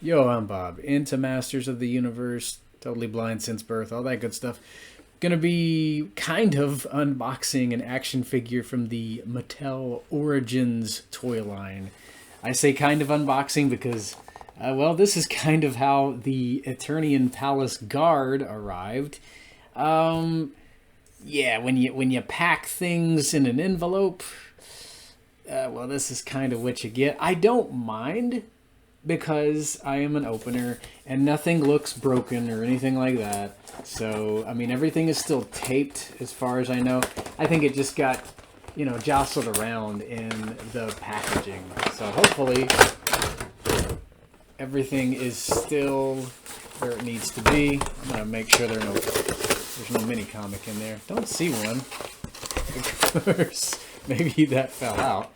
Yo, I'm Bob, into Masters of the Universe, totally blind since birth, all that good stuff. Gonna be kind of unboxing an action figure from the Mattel Origins toy line. I say kind of unboxing because, well, this is kind of how the Eternian Palace Guard arrived. Yeah, when you pack things in an envelope, well, this is kind of what you get. I don't mind because I am an opener and nothing looks broken or anything like that. So, I mean, everything is still taped as far as I know. I think it just got, jostled around in the packaging. So hopefully everything is still where it needs to be. I'm going to make sure there's no mini comic in there. Don't see one. Of course, maybe that fell out.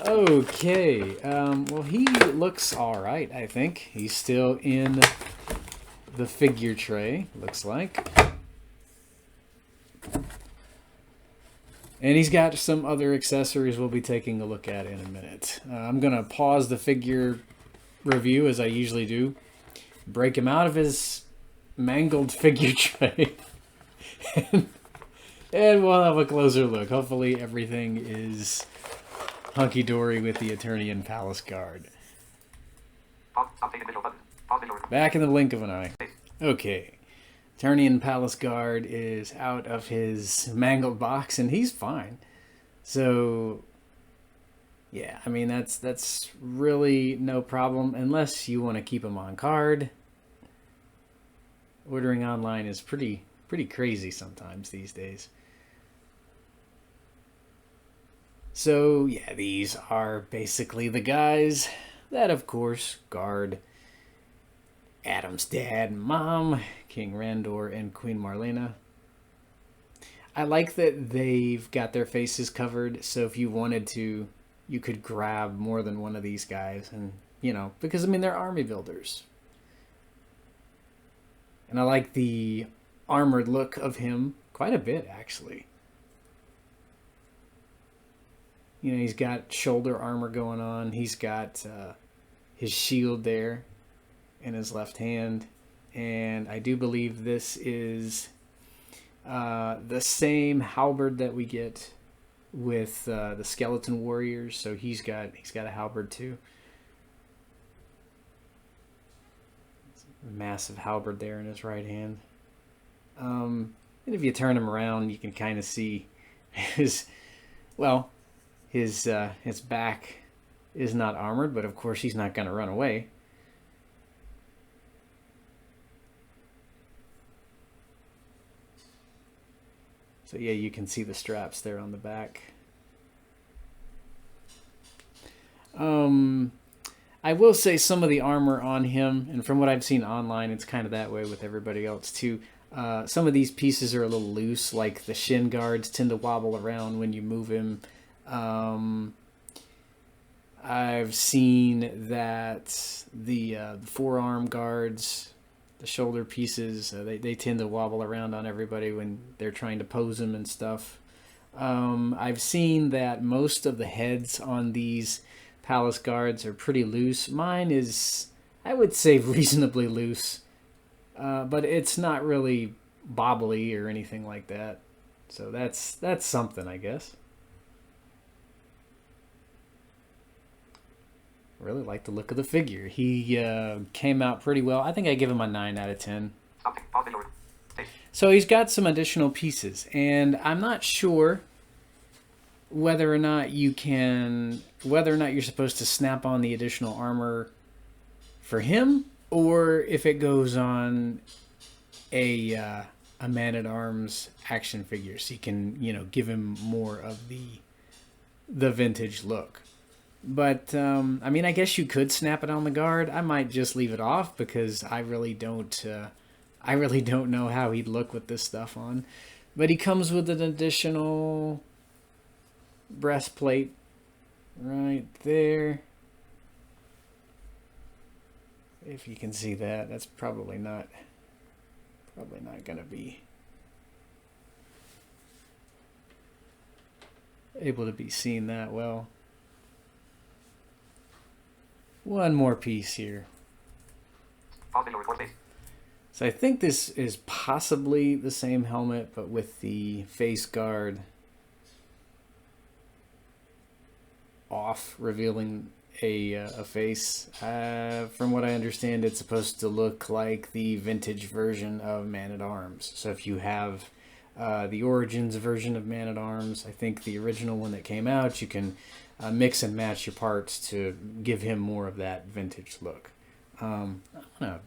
Okay, well, he looks alright, I think. He's still in the figure tray, looks like. And he's got some other accessories we'll be taking a look at in a minute. I'm going to pause the figure review, as I usually do. Break him out of his mangled figure tray. and we'll have a closer look. Hopefully everything is hunky-dory with the Eternian Palace Guard. Back in the blink of an eye. Okay. Eternian Palace Guard is out of his mangled box, and he's fine. So, yeah, I mean, that's really no problem, unless you want to keep him on card. Ordering online is pretty crazy sometimes these days. So, yeah, these are basically the guys that, of course, guard Adam's dad and mom, King Randor and Queen Marlena. I like that they've got their faces covered, so if you wanted to, you could grab more than one of these guys. And, because, I mean, they're army builders. And I like the armored look of him quite a bit, actually. He's got shoulder armor going on. He's got his shield there in his left hand. And I do believe this is the same halberd that we get with the skeleton warriors. So he's got a halberd too. Massive halberd there in his right hand. And if you turn him around, you can kind of see his back is not armored, but of course he's not going to run away. So yeah, you can see the straps there on the back. I will say some of the armor on him, and from what I've seen online, it's kind of that way with everybody else too. Some of these pieces are a little loose, like the shin guards tend to wobble around when you move him. I've seen that the forearm guards, the shoulder pieces, they tend to wobble around on everybody when they're trying to pose them and stuff. I've seen that most of the heads on these palace guards are pretty loose. Mine is, I would say, reasonably loose, but it's not really bobbly or anything like that. So that's something, I guess. Really like the look of the figure. He came out pretty well. I think I give him a 9 out of 10. So he's got some additional pieces, and I'm not sure whether or not you're supposed to snap on the additional armor for him, or if it goes on a Man-at-Arms action figure, so you can give him more of the vintage look. But, I mean, I guess you could snap it on the guard. I might just leave it off because I really don't know how he'd look with this stuff on. But he comes with an additional breastplate right there. If you can see that, that's probably not going to be able to be seen that well. one more piece here. So I think this is possibly the same helmet, but with the face guard off, revealing a face. From what I understand, it's supposed to look like the vintage version of Man-at-Arms. So if you have the Origins version of Man-at-Arms, I think the original one that came out, you can mix and match your parts to give him more of that vintage look. I don't know.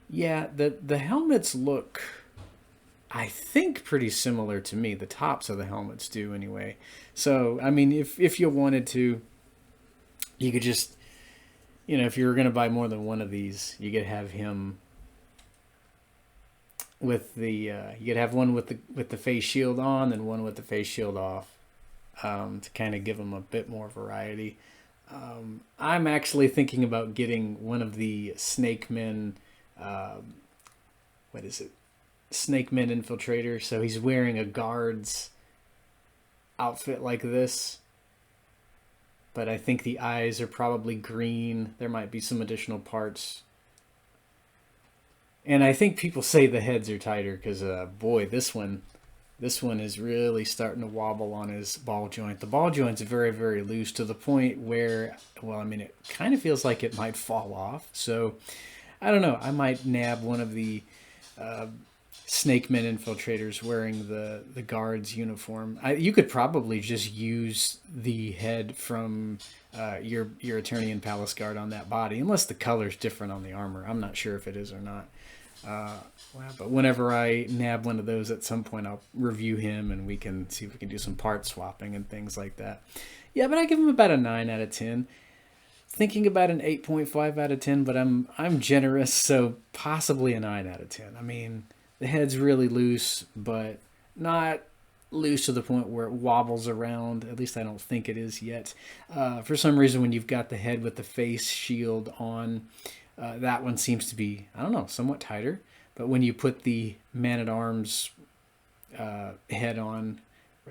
Yeah, the helmets look, I think, pretty similar to me. The tops of the helmets do anyway. So, I mean, if you wanted to, you could just, you know, if you were going to buy more than one of these, you could have him with the, you could have one with the face shield on and one with the face shield off, to kind of give him a bit more variety. I'm actually thinking about getting one of the Snake Men, what is it? Snake Men Infiltrator. So he's wearing a guard's outfit like this, but I think the eyes are probably green. There might be some additional parts. And I think people say the heads are tighter because, boy, this one is really starting to wobble on his ball joint. The ball joint's very, very loose to the point where, well, I mean, it kind of feels like it might fall off. So, I don't know. I might nab one of the Snake Men Infiltrators wearing the guard's uniform. You could probably just use the head from your Eternian Palace Guard on that body, unless the color's different on the armor. I'm not sure if it is or not. But whenever I nab one of those at some point, I'll review him and we can see if we can do some part swapping and things like that. Yeah, but I give him about a 9 out of 10. Thinking about an 8.5 out of 10, but I'm generous, so possibly a 9 out of 10. I mean, the head's really loose, but not loose to the point where it wobbles around. At least I don't think it is yet. For some reason, when you've got the head with the face shield on, that one seems to be, I don't know, somewhat tighter. But when you put the Man-at-Arms head on,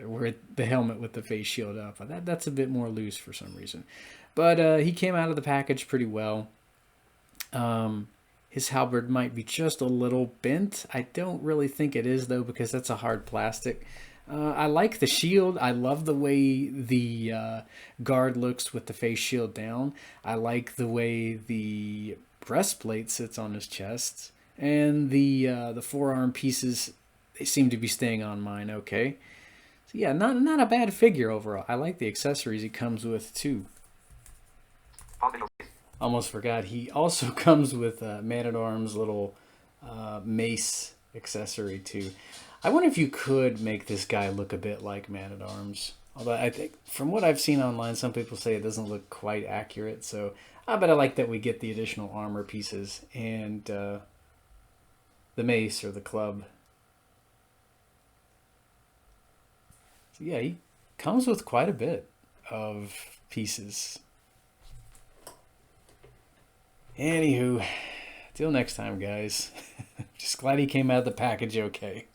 where the helmet with the face shield up, that's a bit more loose for some reason. But he came out of the package pretty well. His halberd might be just a little bent. I don't really think it is, though, because that's a hard plastic. I like the shield. I love the way the guard looks with the face shield down. I like the way the breastplate sits on his chest. And the forearm pieces, they seem to be staying on mine okay. So yeah, not a bad figure overall. I like the accessories he comes with, too. Almost forgot, he also comes with a Man-at-Arms little mace accessory too. I wonder if you could make this guy look a bit like Man-at-Arms. Although I think from what I've seen online, some people say it doesn't look quite accurate. So but I like that we get the additional armor pieces and the mace or the club. So yeah, he comes with quite a bit of pieces. Anywho, till next time, guys. Just glad he came out of the package okay.